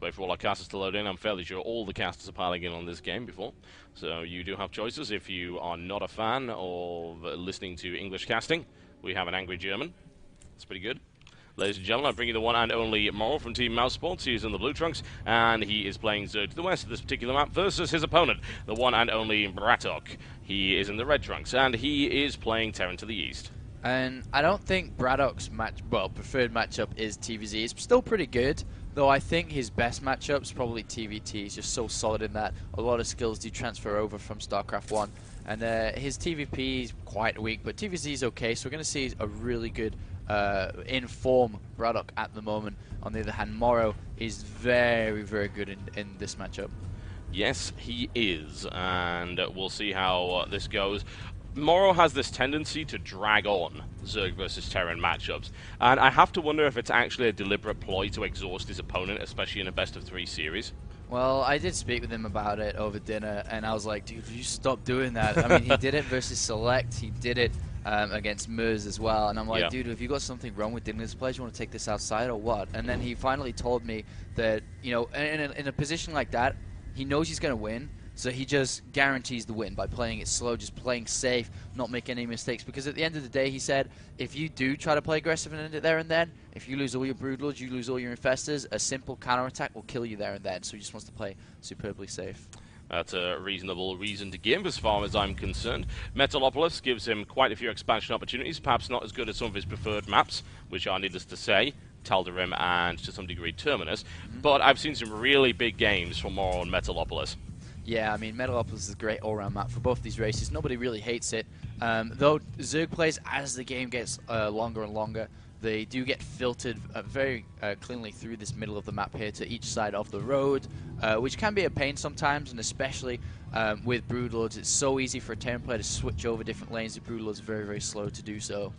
wait for all our casters to load in. I'm fairly sure all the casters are piling in on this game before. So you do have choices if you are not a fan of listening to English casting. We have an angry German. It's pretty good. Ladies and gentlemen, I bring you the one and only Morrow from Team Mouse Sports. He is in the blue trunks, and he is playing Zerg to the west of this particular map versus his opponent, the one and only BratOK. He is in the red trunks, and he is playing Terran to the east. And I don't think BratOK's preferred matchup is TVZ. It's still pretty good, though I think his best matchup is probably TVT. He's just so solid in that. A lot of skills do transfer over from StarCraft 1. And his TVP is quite weak, but TVZ is okay, so we're going to see a really good in-form BratOK at the moment. On the other hand, Morrow is very, very good in this matchup. Yes, he is, and we'll see how this goes. Morrow has this tendency to drag on Zerg versus Terran matchups, and I have to wonder if it's actually a deliberate ploy to exhaust his opponent, especially in a best-of-3 series. Well, I did speak with him about it over dinner, and I was like, dude, you stop doing that. I mean, he did it versus Select, he did it against Mers as well, and I'm like, dude, have you got something wrong with this play? Do you want to take this outside or what? And then he finally told me that, you know, in a position like that, he knows he's going to win, so he just guarantees the win by playing it slow, just playing safe, not making any mistakes. Because at the end of the day, he said, if you do try to play aggressive and end it there and then, if you lose all your Broodlords, you lose all your Infestors, a simple counterattack will kill you there and then. So he just wants to play superbly safe. That's a reasonable reason to give, as far as I'm concerned. Metalopolis gives him quite a few expansion opportunities, perhaps not as good as some of his preferred maps, which are, needless to say, Tal'Darim and, to some degree, Terminus. But I've seen some really big games from Morrow and Metalopolis. Yeah, I mean, Metalopolis is a great all-round map for both these races. Nobody really hates it. Though Zerg plays, as the game gets longer and longer, they do get filtered very cleanly through this middle of the map here to each side of the road, which can be a pain sometimes, and especially with Broodlords. It's so easy for a Terran player to switch over different lanes. The Broodlords are very, very slow to do so.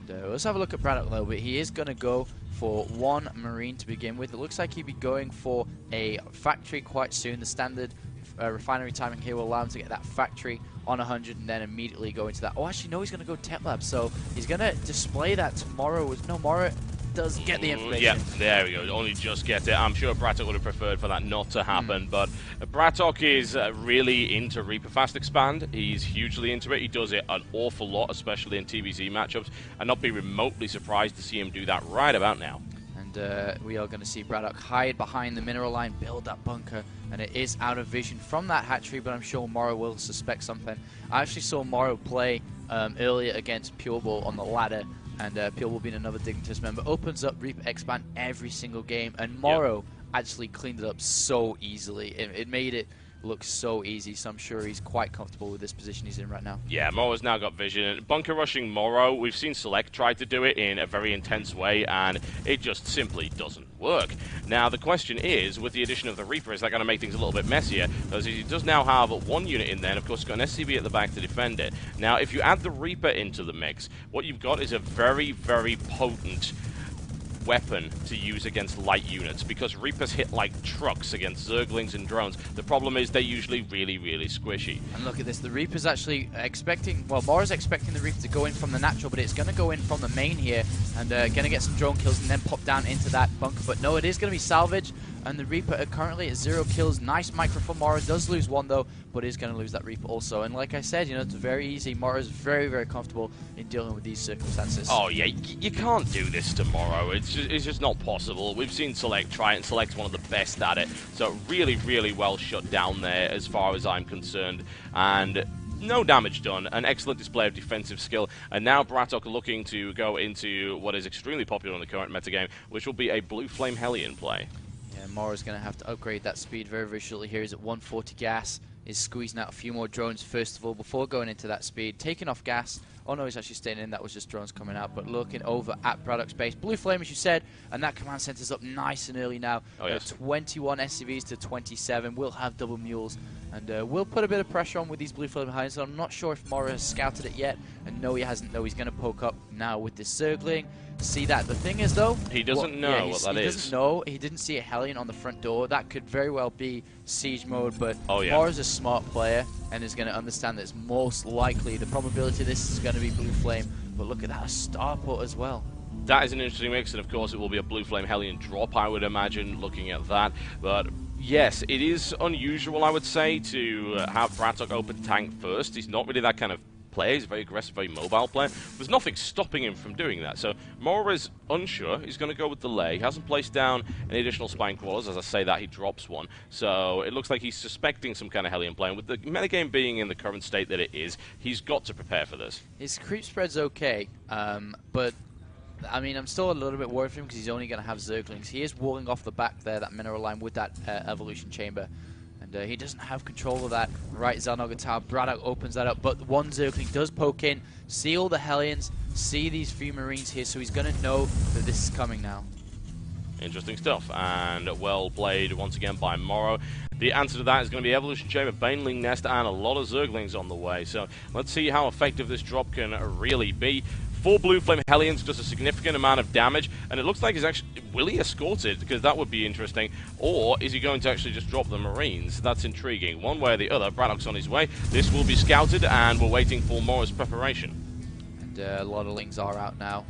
And let's have a look at BratOK a little bit. He is going to go for one Marine to begin with. It looks like he'd be going for a factory quite soon. The standard refinery timing here will allow him to get that factory on 100 and then immediately go into that. Oh, actually, no, he's going to go Tech Lab, so he's going to display that tomorrow. No, Morrow does get the information. Yeah, there we go. Only just get it. I'm sure BratOK would have preferred for that not to happen, but BratOK is really into Reaper Fast Expand. He's hugely into it. He does it an awful lot, especially in TVZ matchups, and not be remotely surprised to see him do that right about now. And we are going to see BratOK hide behind the mineral line, build that bunker, and it is out of vision from that hatchery, but I'm sure Morrow will suspect something. I actually saw Morrow play earlier against Pureball on the ladder, and Pureball being another Dignitas member, opens up Reaper Expand every single game, and Morrow actually cleaned it up so easily. It made it look so easy, so I'm sure he's quite comfortable with this position he's in right now. Yeah, Morrow's now got vision. Bunker rushing Morrow, we've seen Select try to do it in a very intense way, and it just simply doesn't work. Now, the question is, with the addition of the Reaper, is that going to make things a little bit messier? Because he does now have one unit in there, and of course, got an SCV at the back to defend it. Now, if you add the Reaper into the mix, what you've got is a very, very potent weapon to use against light units, because Reapers hit like trucks against Zerglings and drones. The problem is they're usually really, really squishy. And look at this, the Reaper's actually expecting, well, Morrow's expecting the Reaper to go in from the natural, but it's going to go in from the main here, and going to get some drone kills and then pop down into that bunker. But no, it is going to be salvaged, and the Reaper are currently at 0 kills. Nice micro for Morrow, does lose one though, but is going to lose that Reaper also. And like I said, you know, it's very easy. Morrow's very, very comfortable in dealing with these circumstances. Oh yeah, you can't do this to Morrow. It's just not possible. We've seen Select try it, and Select's one of the best at it. So really, really well shut down there as far as I'm concerned. And no damage done. An excellent display of defensive skill. And now BratOK looking to go into what is extremely popular in the current metagame, which will be a Blue Flame Hellion play. Yeah, Morrow's going to have to upgrade that speed very, very shortly here. He's at 140 gas. Is squeezing out a few more drones first of all before going into that speed. Taking off gas. Oh no, he's actually staying in. That was just drones coming out. But looking over at BratOK's base. Blue Flame, as you said, and that command center's up nice and early now. Oh, yes. 21 SCVs to 27. We'll have double mules. And we'll put a bit of pressure on with these Blue Flame behind. So I'm not sure if Morrow has scouted it yet. And no, he hasn't, though. He's going to poke up now with this Zergling. See that. The thing is, though, he doesn't know what that is. He doesn't know. He didn't see a Hellion on the front door. That could very well be siege mode, but Morrow's a smart player and is going to understand that it's most likely the probability of this is going to be Blue Flame. But look at that, a starport as well. that is an interesting mix, and of course it will be a Blue Flame Hellion drop, I would imagine, looking at that. But yes, it is unusual, I would say, to have BratOK open tank first. He's not really that kind of player. He's a very aggressive, very mobile player. There's nothing stopping him from doing that. So Morrow is unsure. He's going to go with delay. He hasn't placed down any additional spine crawlers. As I say that, he drops one. So it looks like he's suspecting some kind of Hellion play. And with the metagame being in the current state that it is, he's got to prepare for this. His creep spread's okay, but I mean, I'm still a little bit worried for him because he's only going to have Zerglings. He is walling off the back there, that mineral line with that evolution chamber. And he doesn't have control of that right Xelnoga tower. BratOK opens that up, but one Zergling does poke in, see all the Hellions, see these few Marines here, so he's going to know that this is coming now. Interesting stuff, and well played once again by Morrow. The answer to that is going to be Evolution Chamber, Baneling Nest, and a lot of Zerglings on the way. So let's see how effective this drop can really be. 4 Blue Flame Hellions does a significant amount of damage, and it looks like he's actually... Will he escort it? Because that would be interesting. Or is he going to actually just drop the Marines? That's intriguing. One way or the other, BratOK's on his way. This will be scouted, and we're waiting for Morrow's preparation. And a lot of Lings are out now.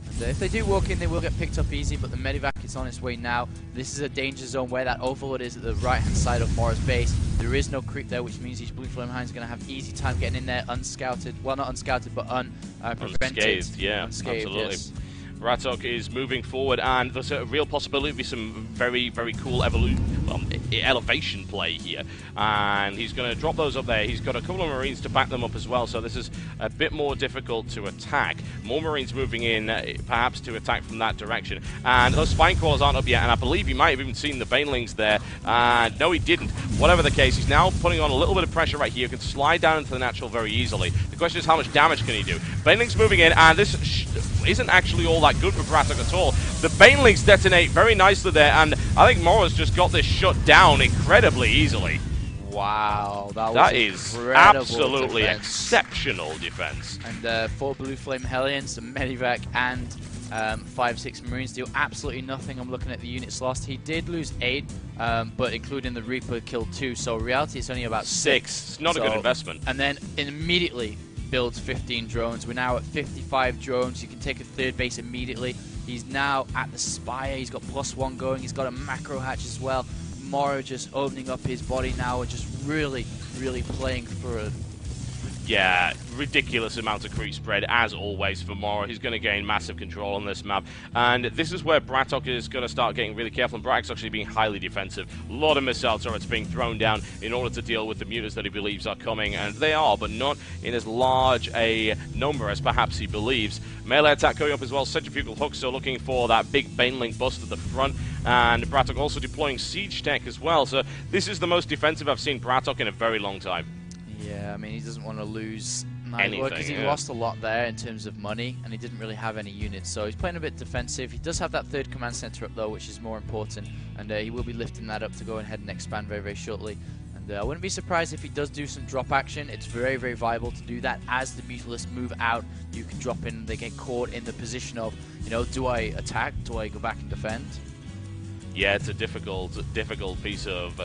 And if they do walk in, they will get picked up easy, but the Medivac is on its way now. This is a danger zone where that Overlord is at the right-hand side of Morrow's base. There is no creep there, which means each Blue Flame Hound is going to have easy time getting in there unscouted. Well, not unscouted, but unprevented. Unscathed, yeah, unscathed, absolutely. Yes. BratOK is moving forward, and there's a real possibility of some very, very cool elevation play here. And he's going to drop those up there. He's got a couple of Marines to back them up as well, so this is a bit more difficult to attack. More Marines moving in, perhaps to attack from that direction. And those spine crawlers aren't up yet, and I believe he might have even seen the Banelings there. No, he didn't. Whatever the case, he's now putting on a little bit of pressure right here. He can slide down into the natural very easily. The question is, how much damage can he do? Banelings moving in, and this isn't actually all that good for BratOK at all. The Banelings detonate very nicely there, and I think Morrow's just got this shut down incredibly easily. Wow, that is absolutely exceptional defense. And 4 Blue Flame Hellions, some Medivac, and 5-6 Marines do absolutely nothing. I'm looking at the units lost. He did lose 8, but including the Reaper killed 2, so in reality it's only about 6. It's not a good investment. And then immediately builds 15 drones. We're now at 55 drones. You can take a 3rd base immediately. He's now at the Spire. He's got +1 going. He's got a macro hatch as well. Morrow just opening up his body now and just really, really playing for it. Yeah, ridiculous amount of creep spread, as always, for Morrow. He's going to gain massive control on this map. And this is where BratOK is going to start getting really careful. And BratOK's actually being highly defensive. A lot of missile turrets being thrown down in order to deal with the mutas that he believes are coming. And they are, but not in as large a number as perhaps he believes. Melee attack going up as well. Centrifugal hooks, so looking for that big Baneling bust at the front. And BratOK also deploying siege tech as well. So this is the most defensive I've seen BratOK in a very long time. Yeah, I mean, he doesn't want to lose anything, because he lost a lot there in terms of money, and he didn't really have any units, so he's playing a bit defensive. He does have that 3rd command center up, though, which is more important, and he will be lifting that up to go ahead and expand very, very shortly. And I wouldn't be surprised if he does do some drop action. It's very, very viable to do that. As the Mutalisks move out, you can drop in, they get caught in the position of, you know, do I attack? Do I go back and defend? Yeah, it's a difficult piece of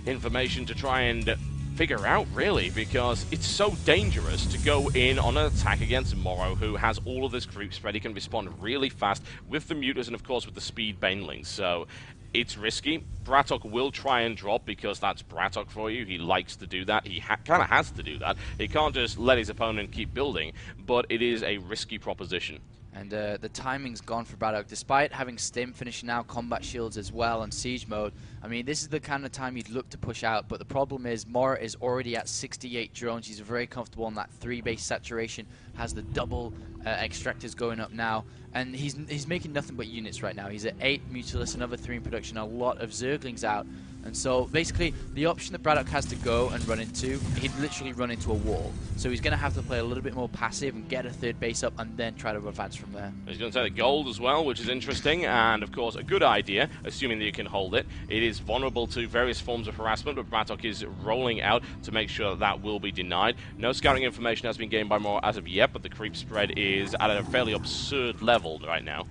information to try and figure out, really, because it's so dangerous to go in on an attack against Morrow, who has all of this creep spread. He can respond really fast with the mutas and, of course, with the speed Banelings. So it's risky. BratOK will try and drop because that's BratOK for you. He likes to do that. He kind of has to do that. He can't just let his opponent keep building, but it is a risky proposition. And the timing's gone for BratOK, despite having Stim finishing now combat shields as well on siege mode. I mean, this is the kind of time you'd look to push out, but the problem is Morrow is already at 68 drones. He's very comfortable on that 3-base saturation, has the double extractors going up now, and he's making nothing but units right now. He's at 8 Mutalisks, another 3 in production, a lot of Zerglings out. And so basically the option that BratOK has to go and run into, he'd literally run into a wall. So he's going to have to play a little bit more passive and get a 3rd base up and then try to advance from there. He's going to take the gold as well, which is interesting, and of course a good idea, assuming that you can hold it. It is vulnerable to various forms of harassment, but BratOK is rolling out to make sure that will be denied. No scouting information has been gained by Morrow as of yet, but the creep spread is at a fairly absurd level right now.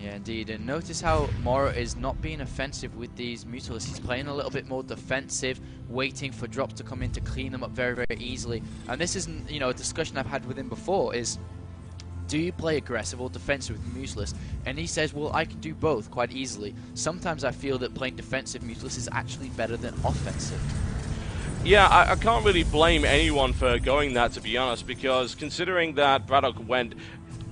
Yeah, indeed, and notice how Morrow is not being offensive with these Mutalisks. He's playing a little bit more defensive, waiting for drops to come in to clean them up very, very easily. And this isn't, you know, a discussion I've had with him before, is do you play aggressive or defensive with Museless? And he says, well, I can do both quite easily. Sometimes I feel that playing defensive Museless is actually better than offensive. Yeah, I can't really blame anyone for going that, to be honest, because considering that BratOK went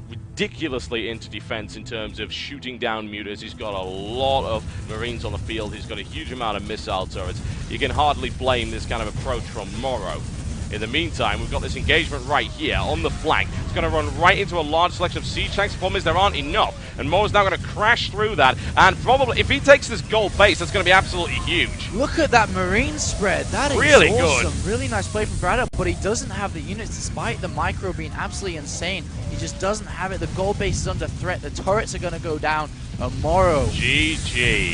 ridiculously into defense in terms of shooting down mutas, he's got a lot of Marines on the field, he's got a huge amount of missile turrets, you can hardly blame this kind of approach from Morrow. In the meantime, we've got this engagement right here on the flank. It's going to run right into a large selection of siege tanks. The problem is there aren't enough, and Morrow's now going to crash through that, and probably, if he takes this gold base, that's going to be absolutely huge. Look at that Marine spread. That is really awesome. good. Really nice play from BratOK, but he doesn't have the units despite the micro being absolutely insane. He just doesn't have it. The gold base is under threat. The turrets are going to go down. Morrow. GG.